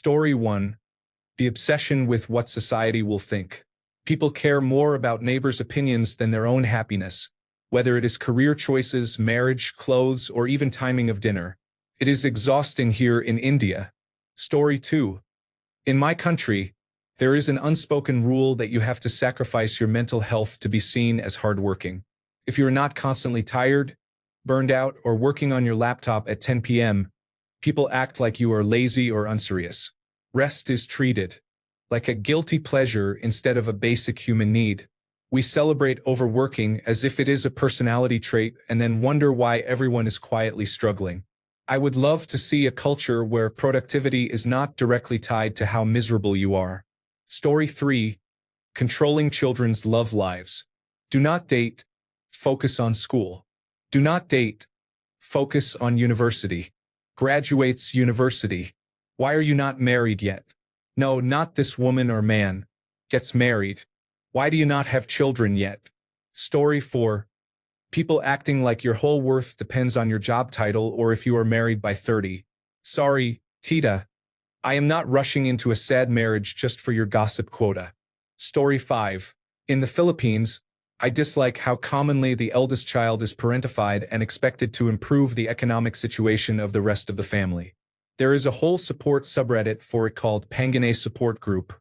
Story 1. The obsession with what society will think. People care more about neighbors' opinions than their own happiness, whether it is career choices, marriage, clothes, or even timing of dinner. It is exhausting here in India. Story 2. In my country, there is an unspoken rule that you have to sacrifice your mental health to be seen as hardworking. If you're not constantly tired, burned out, or working on your laptop at 10 p.m., people act like you are lazy or unserious. Rest is treated like a guilty pleasure instead of a basic human need. We celebrate overworking as if it is a personality trait and then wonder why everyone is quietly struggling. I would love to see a culture where productivity is not directly tied to how miserable you are. Story 3. Controlling children's love lives. Do not date. Focus on school. Do not date. Focus on university. Graduates university. Why are you not married yet? No, not this woman or man. Gets married. Why do you not have children yet? Story 4. People acting like your whole worth depends on your job title or if you are married by 30. Sorry, Tita. I am not rushing into a sad marriage just for your gossip quota. Story 5. In the Philippines, I dislike how commonly the eldest child is parentified and expected to improve the economic situation of the rest of the family. There is a whole support subreddit for it called Panganay Support Group.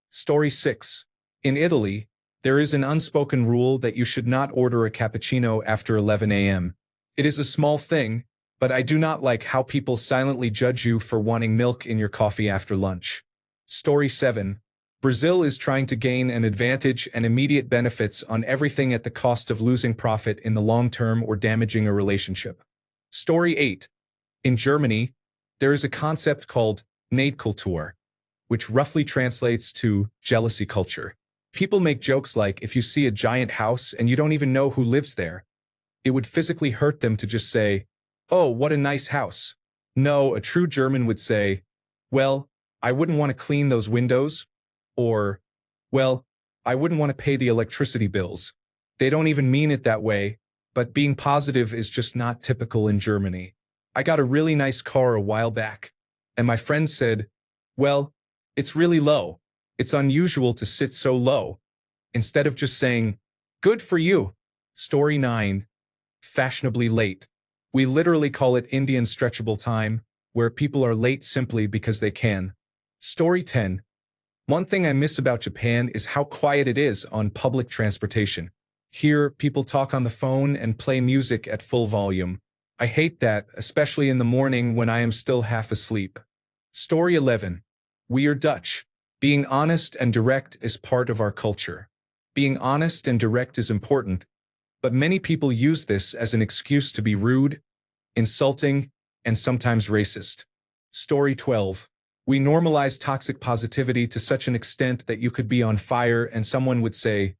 Story 6. In Italy, there is an unspoken rule that you should not order a cappuccino after 11 a.m. It is a small thing, but I do not like how people silently judge you for wanting milk in your coffee after lunch. Story 7. Brazil is trying to gain an advantage and immediate benefits on everything at the cost of losing profit in the long term or damaging a relationship. Story 8. In Germany, there is a concept called Neidkultur, which roughly translates to jealousy culture. People make jokes like if you see a giant house and you don't even know who lives there, it would physically hurt them to just say, "Oh, what a nice house." No, a true German would say, "Well, I wouldn't want to clean those windows," or, "Well, I wouldn't want to pay the electricity bills." They don't even mean it that way, but being positive is just not typical in Germany. I got a really nice car a while back, and my friend said, "Well, it's really low. It's unusual to sit so low," instead of just saying, "Good for you." Story 9. Fashionably late. We literally call it Indian stretchable time, where people are late simply because they can. Story 10. One thing I miss about Japan is how quiet it is on public transportation. Here, people talk on the phone and play music at full volume. I hate that, especially in the morning when I am still half asleep. Story 11. We are Dutch. Being honest and direct is part of our culture. Being honest and direct is important, but many people use this as an excuse to be rude, insulting, and sometimes racist. Story 12. We normalize toxic positivity to such an extent that you could be on fire and someone would say,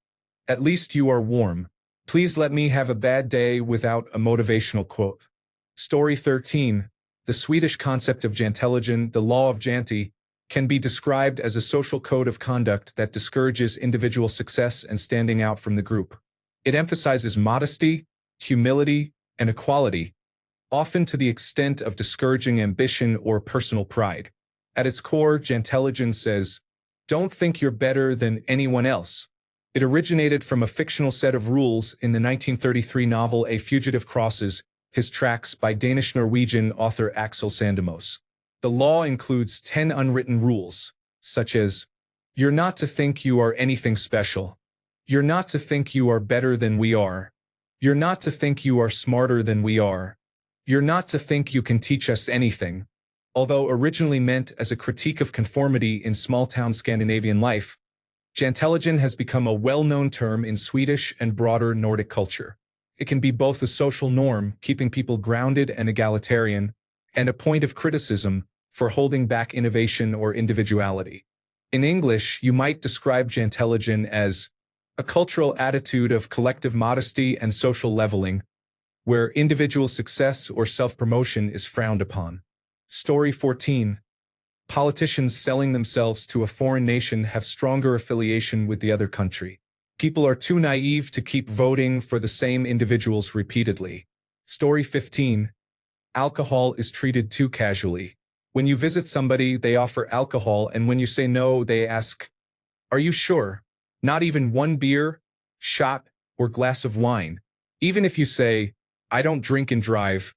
"At least you are warm. Please let me have a bad day," without a motivational quote. Story 13. The Swedish concept of jantelligen, the law of Janti, can be described as a social code of conduct that discourages individual success and standing out from the group. It emphasizes modesty, humility, and equality, often to the extent of discouraging ambition or personal pride. At its core, jantelligen says, "Don't think you're better than anyone else." It originated from a fictional set of rules in the 1933 novel A Fugitive Crosses His Tracks by Danish-Norwegian author Axel Sandemos. The law includes 10 unwritten rules, such as, "You're not to think you are anything special. You're not to think you are better than we are. You're not to think you are smarter than we are. You're not to think you can teach us anything." Although originally meant as a critique of conformity in small-town Scandinavian life, jantelligen has become a well-known term in Swedish and broader Nordic culture. It can be both a social norm, keeping people grounded and egalitarian, and a point of criticism for holding back innovation or individuality. In English, you might describe jantelligen as a cultural attitude of collective modesty and social leveling, where individual success or self-promotion is frowned upon. Story 14. Politicians selling themselves to a foreign nation have stronger affiliation with the other country. People are too naive to keep voting for the same individuals repeatedly. Story 15. Alcohol is treated too casually. When you visit somebody, they offer alcohol, and when you say no, they ask, "Are you sure? Not even one beer, shot, or glass of wine?" Even if you say, "I don't drink and drive,"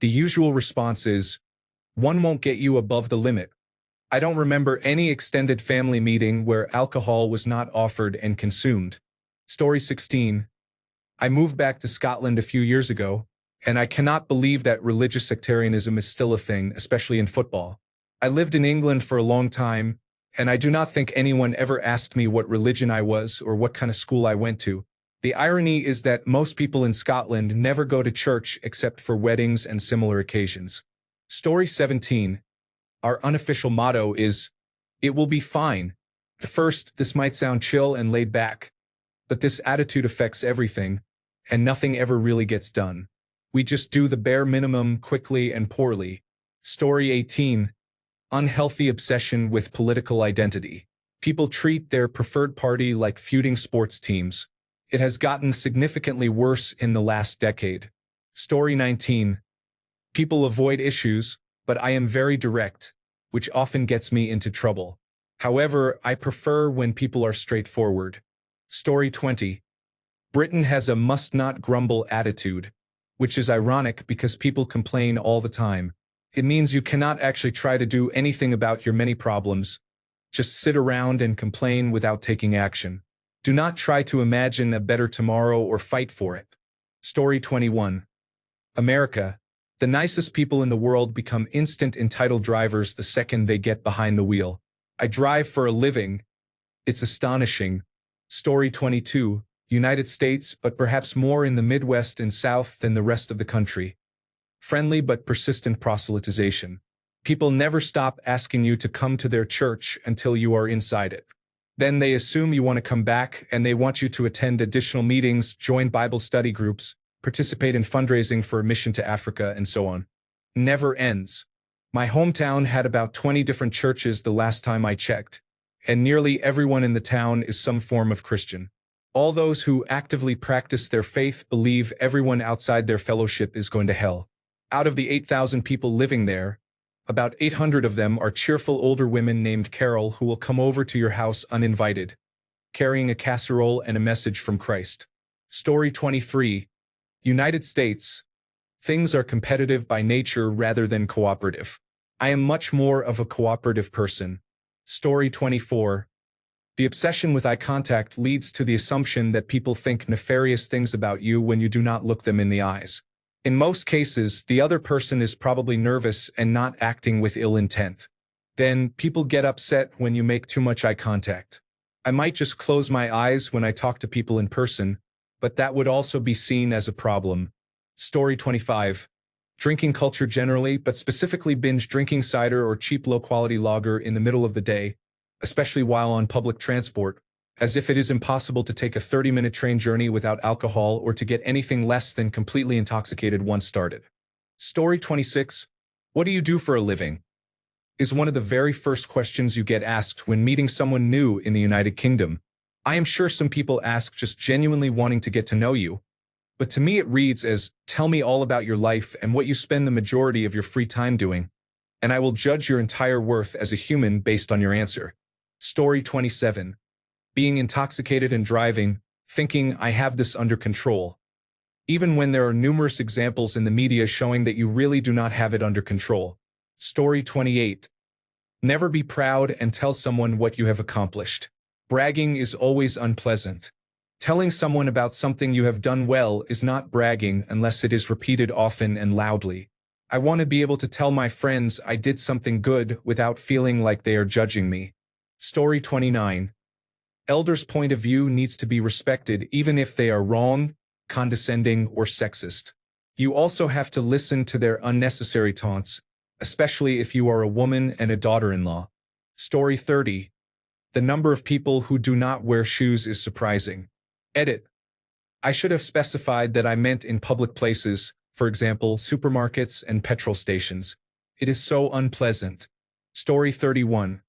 the usual response is, "One won't get you above the limit." I don't remember any extended family meeting where alcohol was not offered and consumed. Story 16. I moved back to Scotland a few years ago, and I cannot believe that religious sectarianism is still a thing, especially in football. I lived in England for a long time, and I do not think anyone ever asked me what religion I was or what kind of school I went to. The irony is that most people in Scotland never go to church except for weddings and similar occasions. Story 17. Our unofficial motto is, "It will be fine." At first, this might sound chill and laid back, but this attitude affects everything, and nothing ever really gets done. We just do the bare minimum quickly and poorly. Story 18. Unhealthy obsession with political identity. People treat their preferred party like feuding sports teams. It has gotten significantly worse in the last decade. Story 19. People avoid issues, but I am very direct, which often gets me into trouble. However, I prefer when people are straightforward. Story 20. Britain has a must-not grumble attitude, which is ironic because people complain all the time. It means you cannot actually try to do anything about your many problems. Just sit around and complain without taking action. Do not try to imagine a better tomorrow or fight for it. Story 21. America. The nicest people in the world become instant entitled drivers the second they get behind the wheel. I drive for a living. It's astonishing. Story 22. United States, but perhaps more in the Midwest and South than the rest of the country. Friendly but persistent proselytization. People never stop asking you to come to their church until you are inside it. Then they assume you want to come back, and they want you to attend additional meetings, join Bible study groups, participate in fundraising for a mission to Africa, and so on. Never ends. My hometown had about 20 different churches the last time I checked, and nearly everyone in the town is some form of Christian. All those who actively practice their faith believe everyone outside their fellowship is going to hell. Out of the 8,000 people living there, about 800 of them are cheerful older women named Carol who will come over to your house uninvited, carrying a casserole and a message from Christ. Story 23. United States. Things are competitive by nature rather than cooperative. I am much more of a cooperative person. Story 24. The obsession with eye contact leads to the assumption that people think nefarious things about you when you do not look them in the eyes. In most cases, the other person is probably nervous and not acting with ill intent. Then, people get upset when you make too much eye contact. I might just close my eyes when I talk to people in person, but that would also be seen as a problem. Story 25. Drinking culture generally, but specifically binge drinking cider or cheap low-quality lager in the middle of the day, especially while on public transport, as if it is impossible to take a 30-minute train journey without alcohol or to get anything less than completely intoxicated once started. Story 26. What do you do for a living? Is one of the very first questions you get asked when meeting someone new in the United Kingdom. I am sure some people ask just genuinely wanting to get to know you, but to me it reads as, "Tell me all about your life and what you spend the majority of your free time doing, and I will judge your entire worth as a human based on your answer." Story 27. Being intoxicated and driving, thinking I have this under control. Even when there are numerous examples in the media showing that you really do not have it under control. Story 28. Never be proud and tell someone what you have accomplished. Bragging is always unpleasant. Telling someone about something you have done well is not bragging unless it is repeated often and loudly. I want to be able to tell my friends I did something good without feeling like they are judging me. Story 29. Elders' point of view needs to be respected even if they are wrong, condescending, or sexist. You also have to listen to their unnecessary taunts, especially if you are a woman and a daughter-in-law. Story 30. The number of people who do not wear shoes is surprising. Edit. I should have specified that I meant in public places, for example, supermarkets and petrol stations. It is so unpleasant. Story 31.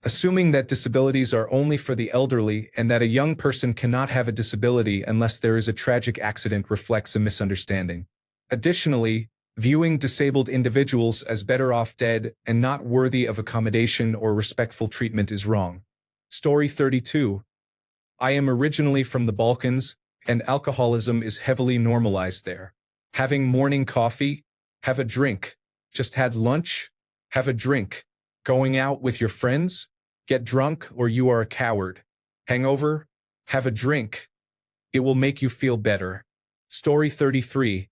Assuming that disabilities are only for the elderly and that a young person cannot have a disability unless there is a tragic accident reflects a misunderstanding. Additionally, Viewing disabled individuals as better off dead and not worthy of accommodation or respectful treatment is wrong. Story 32. I am originally from the Balkans, and alcoholism is heavily normalized there. Having morning coffee? Have a drink. Just had lunch? Have a drink. Going out with your friends? Get drunk or you are a coward. Hangover? Have a drink. It will make you feel better. Story 33.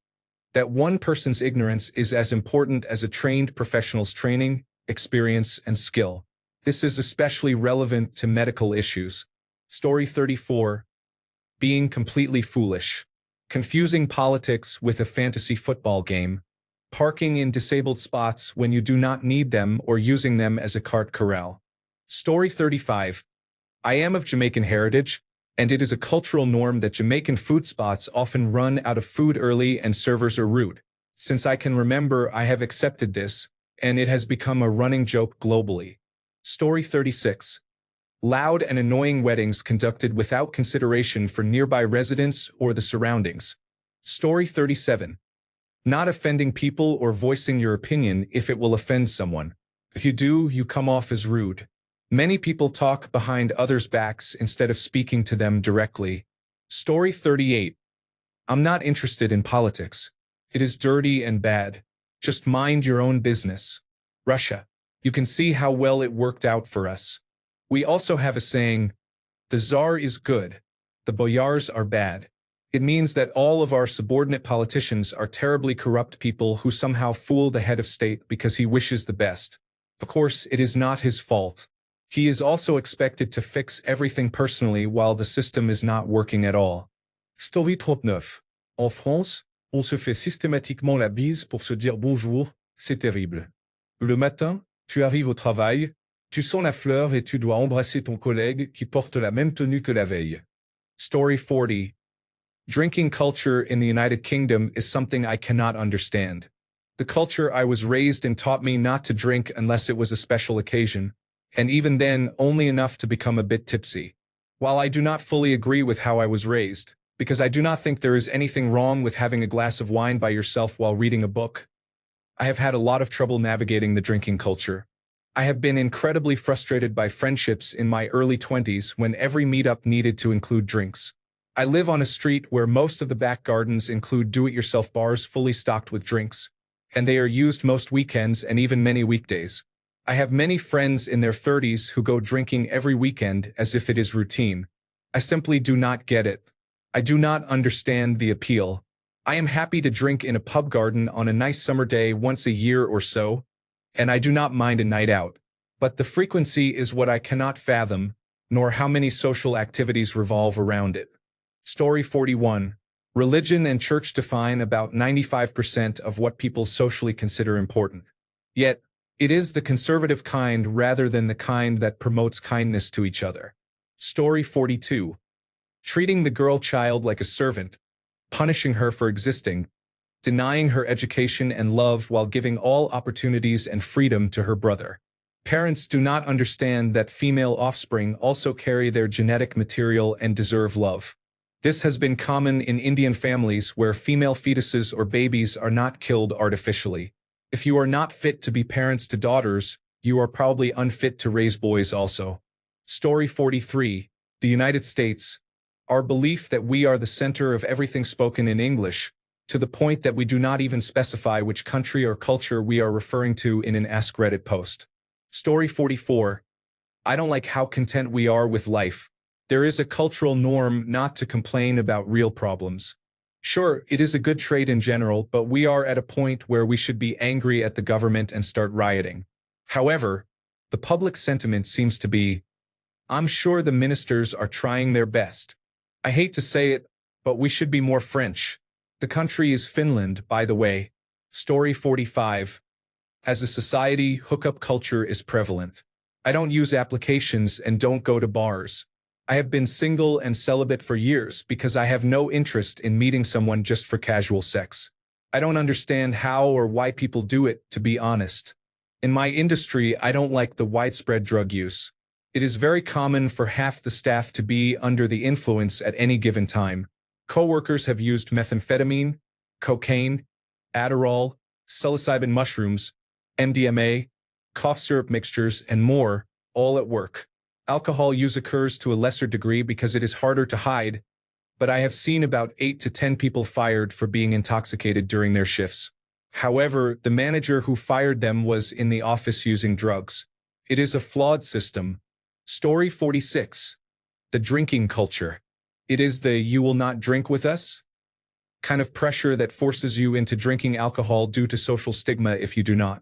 That one person's ignorance is as important as a trained professional's training, experience, and skill. This is especially relevant to medical issues. Story 34. Being completely foolish. Confusing politics with a fantasy football game. Parking in disabled spots when you do not need them or using them as a cart corral. Story 35. I am of Jamaican heritage, and it is a cultural norm that Jamaican food spots often run out of food early and servers are rude. Since I can remember, I have accepted this, and it has become a running joke globally. Story 36. Loud and annoying weddings conducted without consideration for nearby residents or the surroundings. Story 37. Not offending people or voicing your opinion if it will offend someone. If you do, you come off as rude. Many people talk behind others' backs instead of speaking to them directly. Story 38. I'm not interested in politics. It is dirty and bad. Just mind your own business. Russia. You can see how well it worked out for us. We also have a saying, the Tsar is good, the boyars are bad. It means that all of our subordinate politicians are terribly corrupt people who somehow fool the head of state because he wishes the best. Of course, it is not his fault. He is also expected to fix everything personally while the system is not working at all. Story 39. En France, on se fait systématiquement la bise pour se dire bonjour, c'est terrible. Le matin, tu arrives au travail, tu sens la fleur et tu dois embrasser ton collègue qui porte la même tenue que la veille. Story 40. Drinking culture in the United Kingdom is something I cannot understand. The culture I was raised in taught me not to drink unless it was a special occasion, and even then only enough to become a bit tipsy. While I do not fully agree with how I was raised, because I do not think there is anything wrong with having a glass of wine by yourself while reading a book, I have had a lot of trouble navigating the drinking culture. I have been incredibly frustrated by friendships in my early 20s when every meetup needed to include drinks. I live on a street where most of the back gardens include do-it-yourself bars fully stocked with drinks, and they are used most weekends and even many weekdays. I have many friends in their 30s who go drinking every weekend as if it is routine. I simply do not get it. I do not understand the appeal. I am happy to drink in a pub garden on a nice summer day once a year or so, and I do not mind a night out. But the frequency is what I cannot fathom, nor how many social activities revolve around it. Story 41. Religion and church define about 95% of what people socially consider important. Yet, it is the conservative kind rather than the kind that promotes kindness to each other. Story 42. Treating the girl child like a servant, punishing her for existing, denying her education and love while giving all opportunities and freedom to her brother. Parents do not understand that female offspring also carry their genetic material and deserve love. This has been common in Indian families where female fetuses or babies are not killed artificially. If you are not fit to be parents to daughters, you are probably unfit to raise boys also. Story 43. The United States. Our belief that we are the center of everything spoken in English, to the point that we do not even specify which country or culture we are referring to in an AskReddit post. Story 44. I don't like how content we are with life. There is a cultural norm not to complain about real problems. Sure, it is a good trait in general, but we are at a point where we should be angry at the government and start rioting. However, the public sentiment seems to be, I'm sure the ministers are trying their best. I hate to say it, but we should be more French. The country is Finland, by the way. Story 45. As a society, hookup culture is prevalent. I don't use applications and don't go to bars. I have been single and celibate for years because I have no interest in meeting someone just for casual sex. I don't understand how or why people do it, to be honest. In my industry, I don't like the widespread drug use. It is very common for half the staff to be under the influence at any given time. Coworkers have used methamphetamine, cocaine, Adderall, psilocybin mushrooms, MDMA, cough syrup mixtures, and more, all at work. Alcohol use occurs to a lesser degree because it is harder to hide, but I have seen about 8 to 10 people fired for being intoxicated during their shifts. However, the manager who fired them was in the office using drugs. It is a flawed system. Story 46. The drinking culture. It is the "you will not drink with us" kind of pressure that forces you into drinking alcohol due to social stigma if you do not.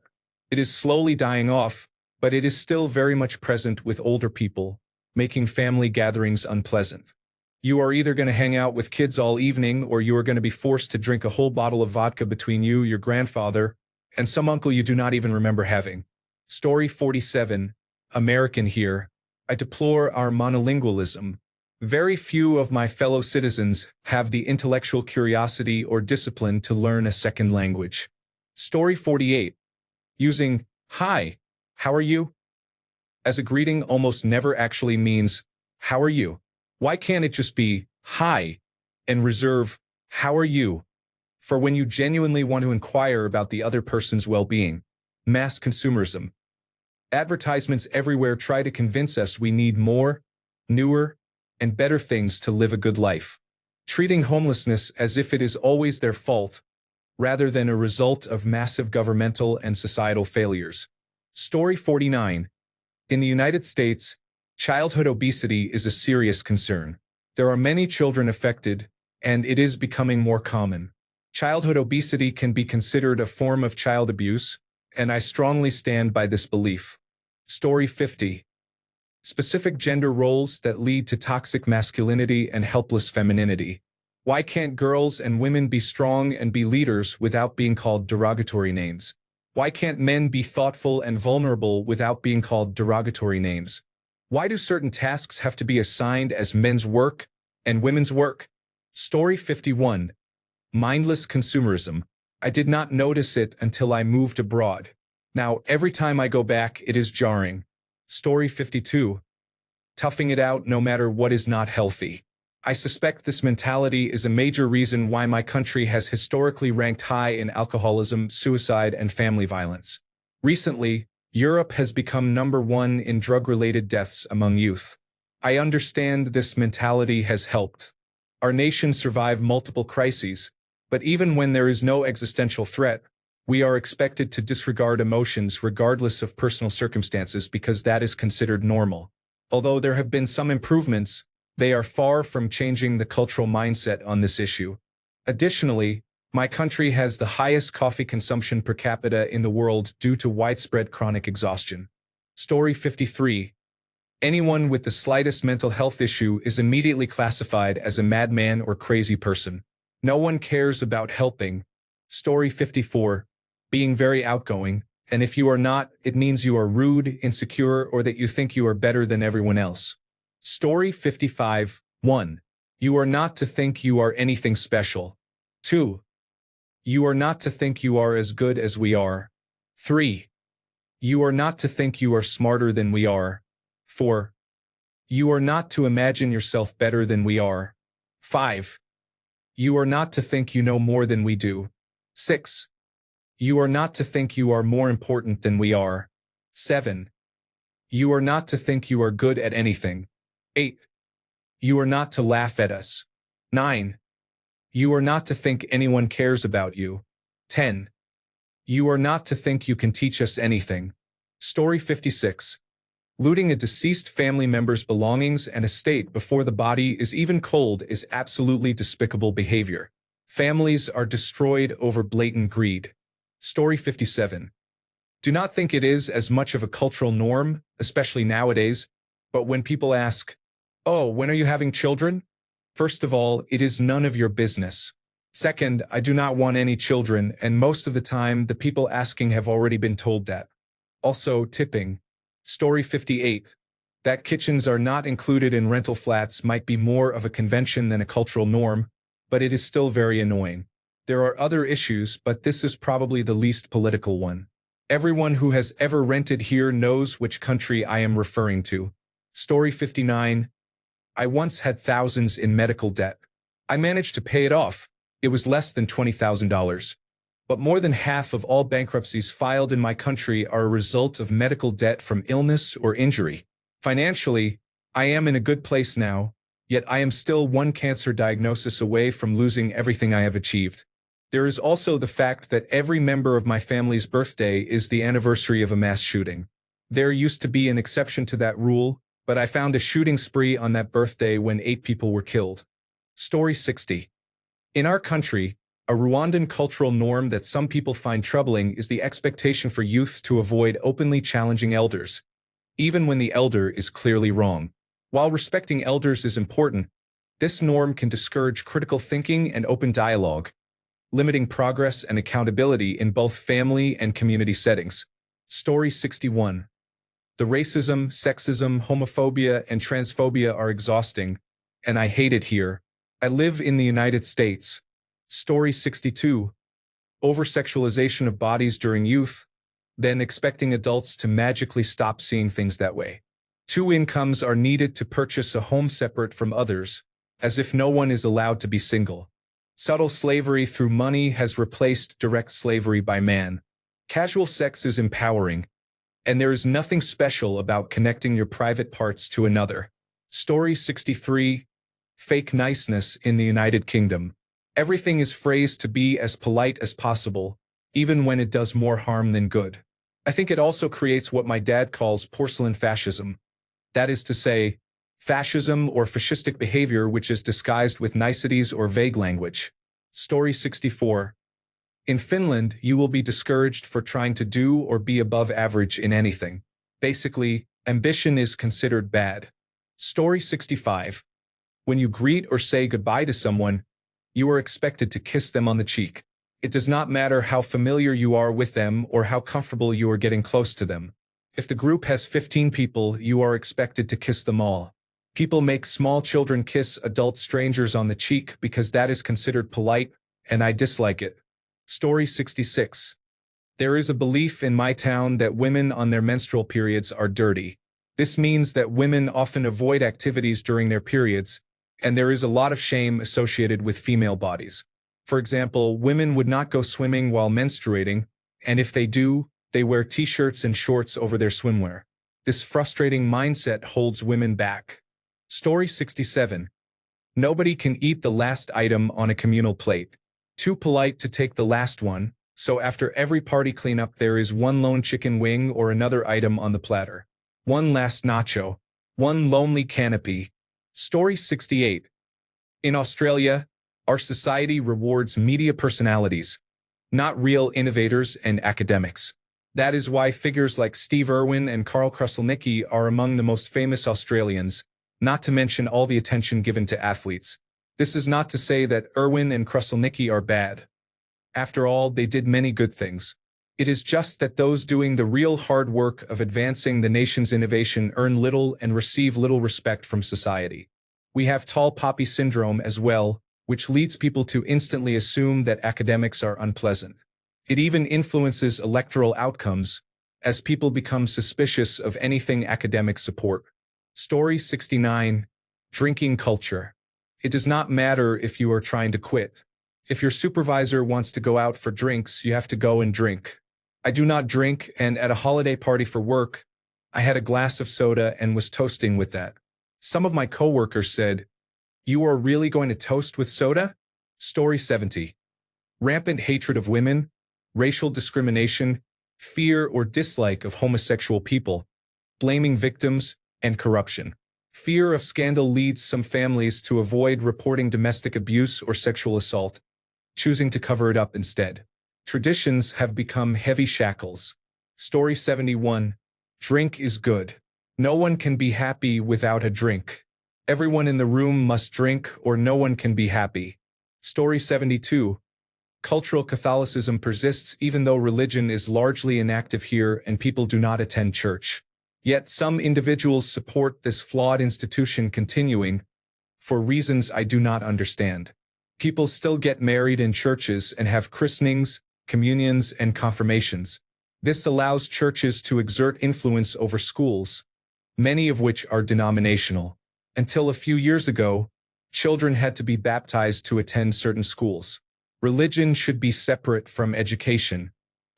It is slowly dying off, but it is still very much present with older people, making family gatherings unpleasant. You are either going to hang out with kids all evening, or you are going to be forced to drink a whole bottle of vodka between you, your grandfather, and some uncle you do not even remember having. Story 47. American here. I deplore our monolingualism. Very few of my fellow citizens have the intellectual curiosity or discipline to learn a second language. Story 48. Using "Hi, how are you?" as a greeting almost never actually means "How are you?" Why can't it just be "Hi" and reserve "How are you" for when you genuinely want to inquire about the other person's well-being? Mass consumerism. Advertisements everywhere try to convince us we need more, newer, and better things to live a good life, treating homelessness as if it is always their fault, rather than a result of massive governmental and societal failures. Story 49. In the United States, childhood obesity is a serious concern. There are many children affected, and it is becoming more common. Childhood obesity can be considered a form of child abuse, and I strongly stand by this belief. Story 50. Specific gender roles that lead to toxic masculinity and helpless femininity. Why can't girls and women be strong and be leaders without being called derogatory names? Why can't men be thoughtful and vulnerable without being called derogatory names? Why do certain tasks have to be assigned as men's work and women's work? Story 51. Mindless consumerism. I did not notice it until I moved abroad. Now, every time I go back, it is jarring. Story 52. Toughing it out no matter what is not healthy. I suspect this mentality is a major reason why my country has historically ranked high in alcoholism, suicide, and family violence. Recently, Europe has become #1 in drug-related deaths among youth. I understand this mentality has helped our nation survive multiple crises, but even when there is no existential threat, we are expected to disregard emotions regardless of personal circumstances because that is considered normal. Although there have been some improvements, they are far from changing the cultural mindset on this issue. Additionally, my country has the highest coffee consumption per capita in the world due to widespread chronic exhaustion. Story 53. Anyone with the slightest mental health issue is immediately classified as a madman or crazy person. No one cares about helping. Story 54. Being very outgoing, and if you are not, it means you are rude, insecure, or that you think you are better than everyone else. Story 55. 1. You are not to think you are anything special. 2. You are not to think you are as good as we are. 3. You are not to think you are smarter than we are. 4. You are not to imagine yourself better than we are. 5. You are not to think you know more than we do. 6. You are not to think you are more important than we are. 7. You are not to think you are good at anything. 8. You are not to laugh at us. 9. You are not to think anyone cares about you. 10. You are not to think you can teach us anything. Story 56. Looting a deceased family member's belongings and estate before the body is even cold is absolutely despicable behavior. Families are destroyed over blatant greed. Story 57. Do not think it is as much of a cultural norm, especially nowadays, but when people ask, "Oh, when are you having children?" First of all, it is none of your business. Second, I do not want any children, and most of the time, the people asking have already been told that. Also, tipping. Story 58. That kitchens are not included in rental flats might be more of a convention than a cultural norm, but it is still very annoying. There are other issues, but this is probably the least political one. Everyone who has ever rented here knows which country I am referring to. Story 59. I once had thousands in medical debt. I managed to pay it off. It was less than $20,000. But more than half of all bankruptcies filed in my country are a result of medical debt from illness or injury. Financially, I am in a good place now, yet I am still one cancer diagnosis away from losing everything I have achieved. There is also the fact that every member of my family's birthday is the anniversary of a mass shooting. There used to be an exception to that rule, but I found a shooting spree on that birthday when 8 people were killed. Story 60. In our country, a Rwandan cultural norm that some people find troubling is the expectation for youth to avoid openly challenging elders, even when the elder is clearly wrong. While respecting elders is important, this norm can discourage critical thinking and open dialogue, limiting progress and accountability in both family and community settings. Story 61. The racism, sexism, homophobia, and transphobia are exhausting, and I hate it here. I live in the United States. Story 62. Over-sexualization of bodies during youth, then expecting adults to magically stop seeing things that way. 2 incomes are needed to purchase a home separate from others, as if no one is allowed to be single. Subtle slavery through money has replaced direct slavery by man. Casual sex is empowering, and there is nothing special about connecting your private parts to another. Story 63. Fake niceness in the United Kingdom. Everything is phrased to be as polite as possible, even when it does more harm than good. I think it also creates what my dad calls porcelain fascism. That is to say, fascism or fascistic behavior which is disguised with niceties or vague language. Story 64. In Finland, you will be discouraged for trying to do or be above average in anything. Basically, ambition is considered bad. Story 65. When you greet or say goodbye to someone, you are expected to kiss them on the cheek. It does not matter how familiar you are with them or how comfortable you are getting close to them. If the group has 15 people, you are expected to kiss them all. People make small children kiss adult strangers on the cheek because that is considered polite, and I dislike it. Story 66. There is a belief in my town that women on their menstrual periods are dirty. This means that women often avoid activities during their periods, and there is a lot of shame associated with female bodies. For example, women would not go swimming while menstruating, and if they do, they wear t-shirts and shorts over their swimwear. This frustrating mindset holds women back. Story 67. Nobody can eat the last item on a communal plate. Too polite to take the last one, so after every party cleanup there is one lone chicken wing or another item on the platter. One last nacho. One lonely canopy. Story 68. In Australia, our society rewards media personalities, not real innovators and academics. That is why figures like Steve Irwin and Carl Kruszelnicki are among the most famous Australians, not to mention all the attention given to athletes. This is not to say that Irwin and Kruszelnicki are bad. After all, they did many good things. It is just that those doing the real hard work of advancing the nation's innovation earn little and receive little respect from society. We have tall poppy syndrome as well, which leads people to instantly assume that academics are unpleasant. It even influences electoral outcomes, as people become suspicious of anything academics support. Story 69. Drinking culture. It does not matter if you are trying to quit. If your supervisor wants to go out for drinks, you have to go and drink. I do not drink, and at a holiday party for work, I had a glass of soda and was toasting with that. Some of my coworkers said, "You are really going to toast with soda?" Story 70. Rampant hatred of women, racial discrimination, fear or dislike of homosexual people, blaming victims, and corruption. Fear of scandal leads some families to avoid reporting domestic abuse or sexual assault, choosing to cover it up instead. Traditions have become heavy shackles. Story 71. Drink is good. No one can be happy without a drink. Everyone in the room must drink or no one can be happy. Story 72. Cultural Catholicism persists even though religion is largely inactive here and people do not attend church. Yet some individuals support this flawed institution continuing, for reasons I do not understand. People still get married in churches and have christenings, communions, and confirmations. This allows churches to exert influence over schools, many of which are denominational. Until a few years ago, children had to be baptized to attend certain schools. Religion should be separate from education.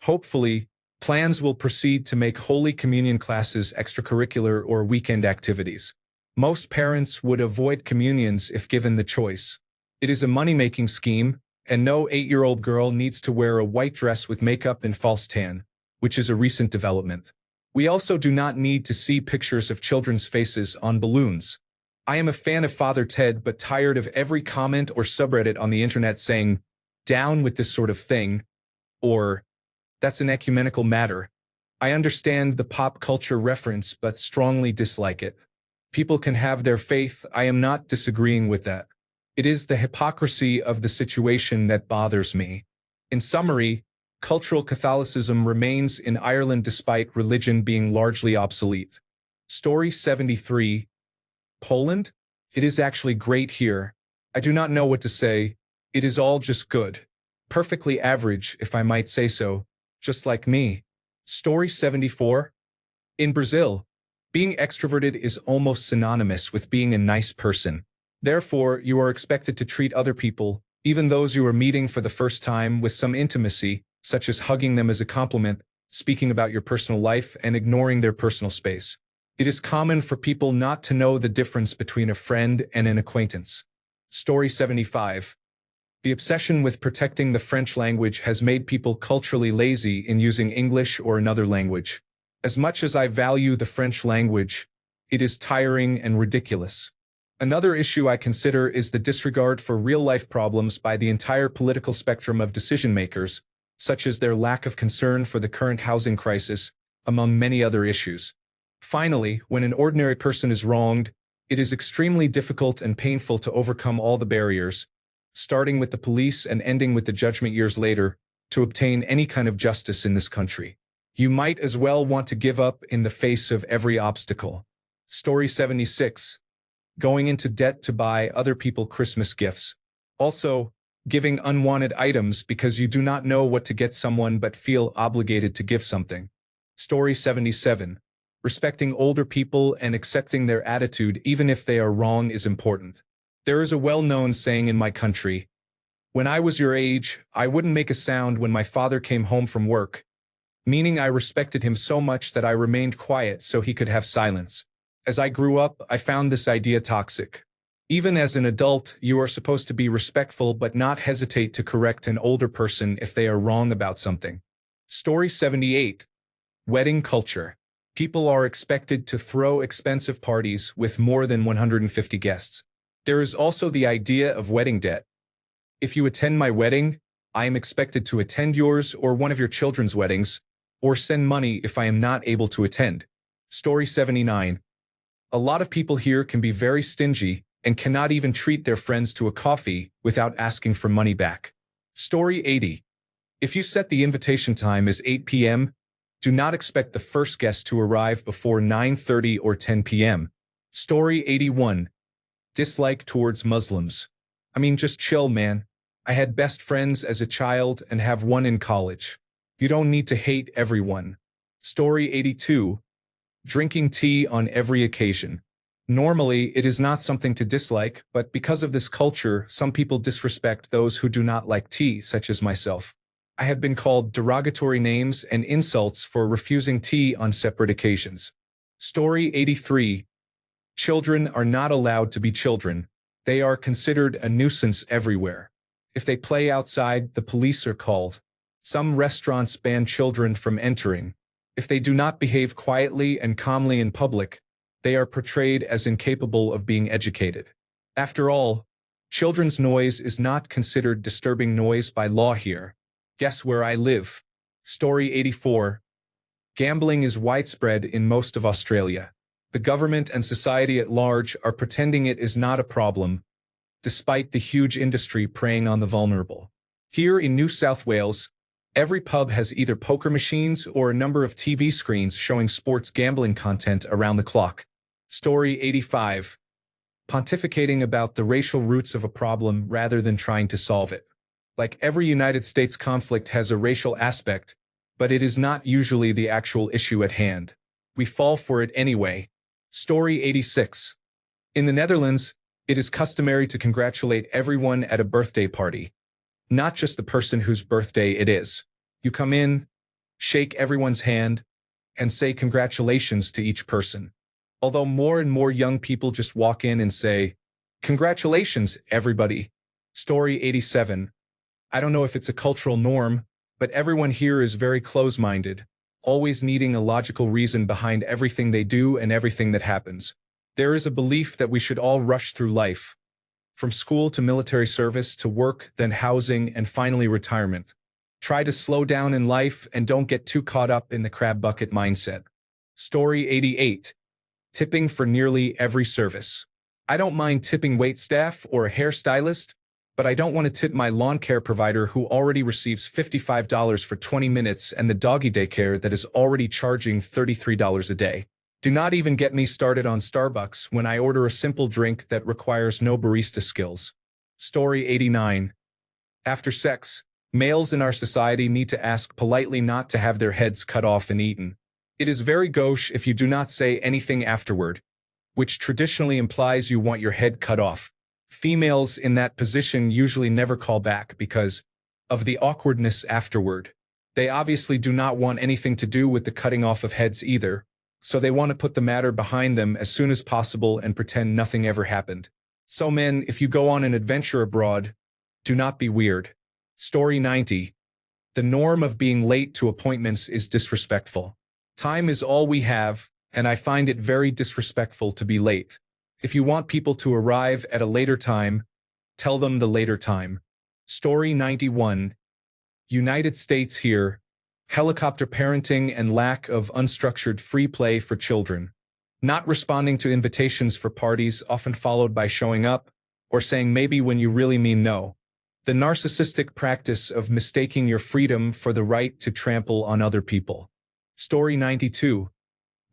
Hopefully, plans will proceed to make Holy Communion classes extracurricular or weekend activities. Most parents would avoid communions if given the choice. It is a money-making scheme, and no 8-year-old girl needs to wear a white dress with makeup and false tan, which is a recent development. We also do not need to see pictures of children's faces on balloons. I am a fan of Father Ted but tired of every comment or subreddit on the internet saying, "Down with this sort of thing," or "That's an ecumenical matter." I understand the pop culture reference but strongly dislike it. People can have their faith, I am not disagreeing with that. It is the hypocrisy of the situation that bothers me. In summary, cultural Catholicism remains in Ireland despite religion being largely obsolete. Story 73. Poland? It is actually great here. I do not know what to say. It is all just good. Perfectly average, if I might say so. Just like me. Story 74. In Brazil, being extroverted is almost synonymous with being a nice person. Therefore, you are expected to treat other people, even those you are meeting for the first time, with some intimacy, such as hugging them as a compliment, speaking about your personal life, and ignoring their personal space. It is common for people not to know the difference between a friend and an acquaintance. Story 75. The obsession with protecting the French language has made people culturally lazy in using English or another language. As much as I value the French language, it is tiring and ridiculous. Another issue I consider is the disregard for real-life problems by the entire political spectrum of decision-makers, such as their lack of concern for the current housing crisis, among many other issues. Finally, when an ordinary person is wronged, it is extremely difficult and painful to overcome all the barriers, starting with the police and ending with the judgment years later, to obtain any kind of justice in this country. You might as well want to give up in the face of every obstacle. Story 76. Going into debt to buy other people Christmas gifts. Also, giving unwanted items because you do not know what to get someone but feel obligated to give something. Story 77. Respecting older people and accepting their attitude even if they are wrong is important. There is a well-known saying in my country, "When I was your age, I wouldn't make a sound when my father came home from work," meaning I respected him so much that I remained quiet so he could have silence. As I grew up, I found this idea toxic. Even as an adult, you are supposed to be respectful but not hesitate to correct an older person if they are wrong about something. Story 78. Wedding culture. People are expected to throw expensive parties with more than 150 guests. There is also the idea of wedding debt. If you attend my wedding, I am expected to attend yours or one of your children's weddings, or send money if I am not able to attend. Story 79. A lot of people here can be very stingy and cannot even treat their friends to a coffee without asking for money back. Story 80. If you set the invitation time as 8 p.m., do not expect the first guest to arrive before 9:30 or 10 p.m. Story 81. Dislike towards Muslims. I mean, just chill, man. I had best friends as a child and have one in college. You don't need to hate everyone. Story 82. Drinking tea on every occasion. Normally, it is not something to dislike, but because of this culture, some people disrespect those who do not like tea, such as myself. I have been called derogatory names and insults for refusing tea on separate occasions. Story 83. Children are not allowed to be children. They are considered a nuisance everywhere. If they play outside, the police are called. Some restaurants ban children from entering. If they do not behave quietly and calmly in public, they are portrayed as incapable of being educated. After all, children's noise is not considered disturbing noise by law here. Guess where I live? Story 84. Gambling is widespread in most of Australia. The government and society at large are pretending it is not a problem, despite the huge industry preying on the vulnerable. Here in New South Wales, every pub has either poker machines or a number of TV screens showing sports gambling content around the clock. Story 85. Pontificating about the racial roots of a problem rather than trying to solve it. Like every United States conflict has a racial aspect, but it is not usually the actual issue at hand. We fall for it anyway. Story 86. In the Netherlands, it is customary to congratulate everyone at a birthday party. not just the person whose birthday it is. You come in, shake everyone's hand, and say congratulations to each person. Although more and more young people just walk in and say, "Congratulations, everybody." Story 87. I don't know if it's a cultural norm, but everyone here is very close-minded, always needing a logical reason behind everything they do and everything that happens. There is a belief that we should all rush through life, from school to military service to work, then housing, and finally retirement. Try to slow down in life and don't get too caught up in the crab bucket mindset. Story 88. Tipping for nearly every service. I don't mind tipping waitstaff or a hairstylist, but I don't want to tip my lawn care provider who already receives $55 for 20 minutes and the doggy daycare that is already charging $33 a day. Do not even get me started on Starbucks when I order a simple drink that requires no barista skills. Story 89. After sex, males in our society need to ask politely not to have their heads cut off and eaten. It is very gauche if you do not say anything afterward, which traditionally implies you want your head cut off. Females in that position usually never call back because of the awkwardness afterward. They obviously do not want anything to do with the cutting off of heads either, so they want to put the matter behind them as soon as possible and pretend nothing ever happened. So men, if you go on an adventure abroad, do not be weird. Story 90. The norm of being late to appointments is disrespectful. Time is all we have, and I find it very disrespectful to be late. If you want people to arrive at a later time, tell them the later time. Story 91. United States here. Helicopter parenting and lack of unstructured free play for children. Not responding to invitations for parties, often followed by showing up, or saying maybe when you really mean no. The narcissistic practice of mistaking your freedom for the right to trample on other people. Story 92.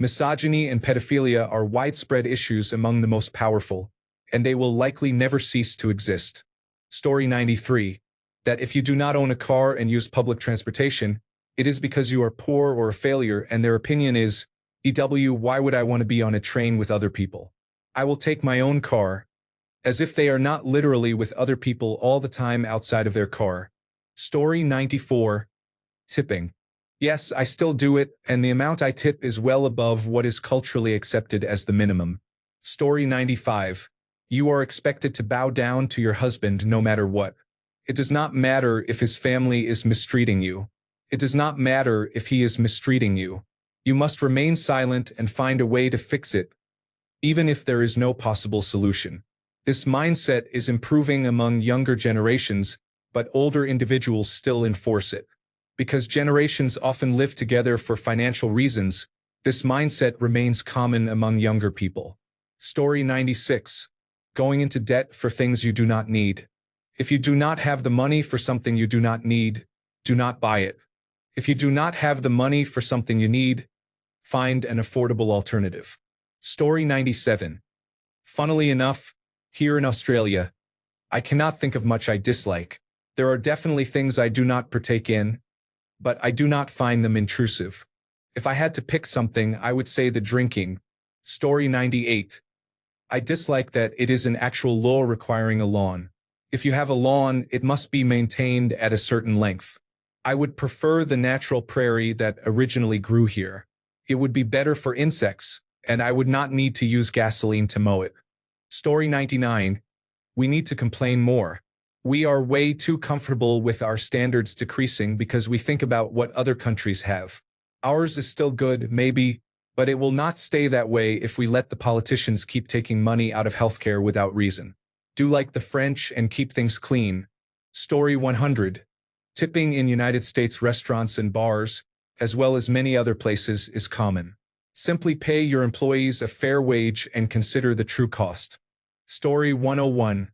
Misogyny and pedophilia are widespread issues among the most powerful, and they will likely never cease to exist. Story 93. That if you do not own a car and use public transportation, it is because you are poor or a failure, and their opinion is, why would I want to be on a train with other people? I will take my own car, as if they are not literally with other people all the time outside of their car. Story 94. Tipping. Yes, I still do it, and the amount I tip is well above what is culturally accepted as the minimum. Story 95. You are expected to bow down to your husband no matter what. It does not matter if his family is mistreating you. It does not matter if he is mistreating you. You must remain silent and find a way to fix it, even if there is no possible solution. This mindset is improving among younger generations, but older individuals still enforce it. Because generations often live together for financial reasons, this mindset remains common among younger people. Story 96. Going into debt for things you do not need. If you do not have the money for something you do not need, do not buy it. If you do not have the money for something you need, find an affordable alternative. Story 97. Funnily enough, here in Australia, I cannot think of much I dislike. There are definitely things I do not partake in, but I do not find them intrusive. If I had to pick something, I would say the drinking. Story 98. I dislike that it is an actual law requiring a lawn. If you have a lawn, it must be maintained at a certain length. I would prefer the natural prairie that originally grew here. It would be better for insects, and I would not need to use gasoline to mow it. Story 99. We need to complain more. We are way too comfortable with our standards decreasing because we think about what other countries have. Ours is still good, maybe, but it will not stay that way if we let the politicians keep taking money out of healthcare without reason. Do like the French and keep things clean. Story 100. Tipping in United States restaurants and bars, as well as many other places, is common. Simply pay your employees a fair wage and consider the true cost. Story 101.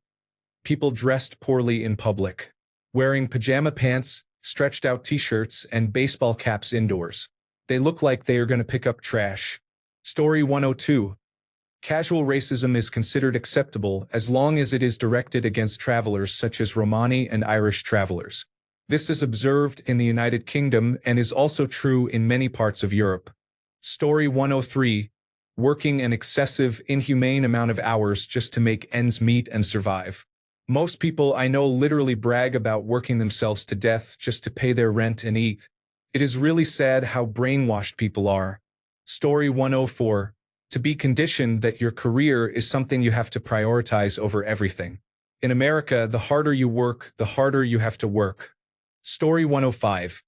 People dressed poorly in public. Wearing pajama pants, stretched out t-shirts, and baseball caps indoors. They look like they are going to pick up trash. Story 102. Casual racism is considered acceptable as long as it is directed against travelers such as Romani and Irish travelers. This is observed in the United Kingdom and is also true in many parts of Europe. Story 103. Working an excessive, inhumane amount of hours just to make ends meet and survive. Most people I know literally brag about working themselves to death just to pay their rent and eat. It is really sad how brainwashed people are. Story 104. To be conditioned that your career is something you have to prioritize over everything. In America, the harder you work, the harder you have to work. Story 105.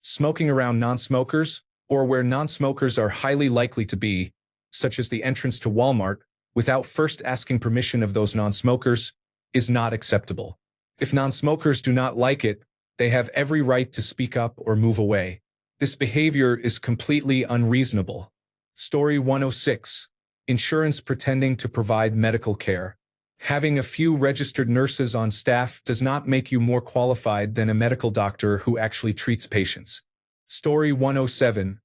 Smoking around non-smokers, or where non-smokers are highly likely to be, such as the entrance to Walmart, without first asking permission of those non-smokers, is not acceptable. If non-smokers do not like it, they have every right to speak up or move away. This behavior is completely unreasonable. Story 106. Insurance pretending to provide medical care. Having a few registered nurses on staff does not make you more qualified than a medical doctor who actually treats patients. Story 107.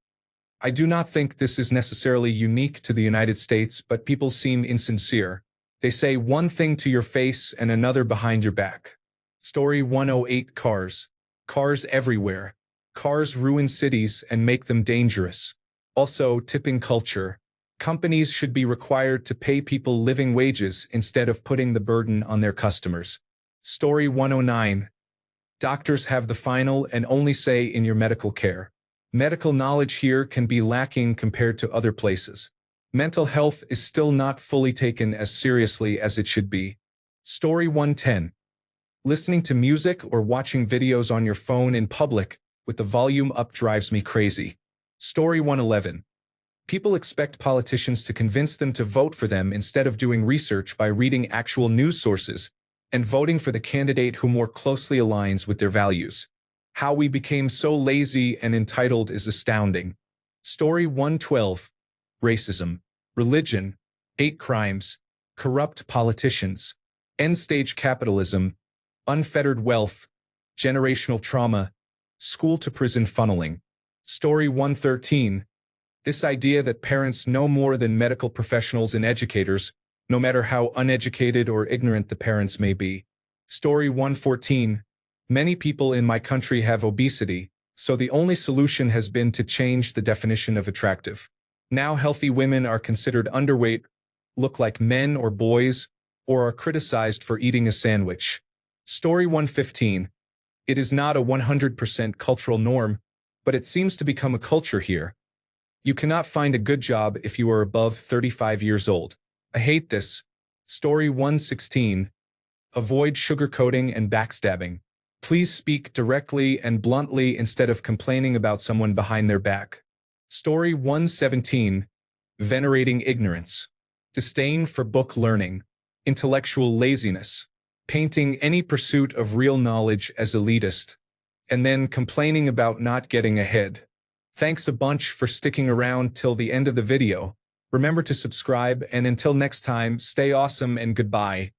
I do not think this is necessarily unique to the United States, but people seem insincere. They say one thing to your face and another behind your back. Story 108. Cars. Cars everywhere. Cars ruin cities and make them dangerous. Also, tipping culture. Companies should be required to pay people living wages instead of putting the burden on their customers. Story 109. Doctors have the final and only say in your medical care. Medical knowledge here can be lacking compared to other places. Mental health is still not fully taken as seriously as it should be. Story 110. Listening to music or watching videos on your phone in public with the volume up drives me crazy. Story 111. People expect politicians to convince them to vote for them instead of doing research by reading actual news sources and voting for the candidate who more closely aligns with their values. How we became so lazy and entitled is astounding. Story 112. Racism, religion, hate crimes, corrupt politicians, end-stage capitalism, unfettered wealth, generational trauma, school-to-prison funneling. Story 113. This idea that parents know more than medical professionals and educators, no matter how uneducated or ignorant the parents may be. Story 114. Many people in my country have obesity, so the only solution has been to change the definition of attractive. Now healthy women are considered underweight, look like men or boys, or are criticized for eating a sandwich. Story 115. It is not a 100% cultural norm, but it seems to become a culture here. You cannot find a good job if you are above 35 years old. I hate this. Story 116. Avoid sugarcoating and backstabbing. Please speak directly and bluntly instead of complaining about someone behind their back. Story 117. Venerating ignorance. Disdain for book learning. Intellectual laziness. Painting any pursuit of real knowledge as elitist. And then complaining about not getting ahead. Thanks a bunch for sticking around till the end of the video. Remember to subscribe, and until next time, stay awesome and goodbye.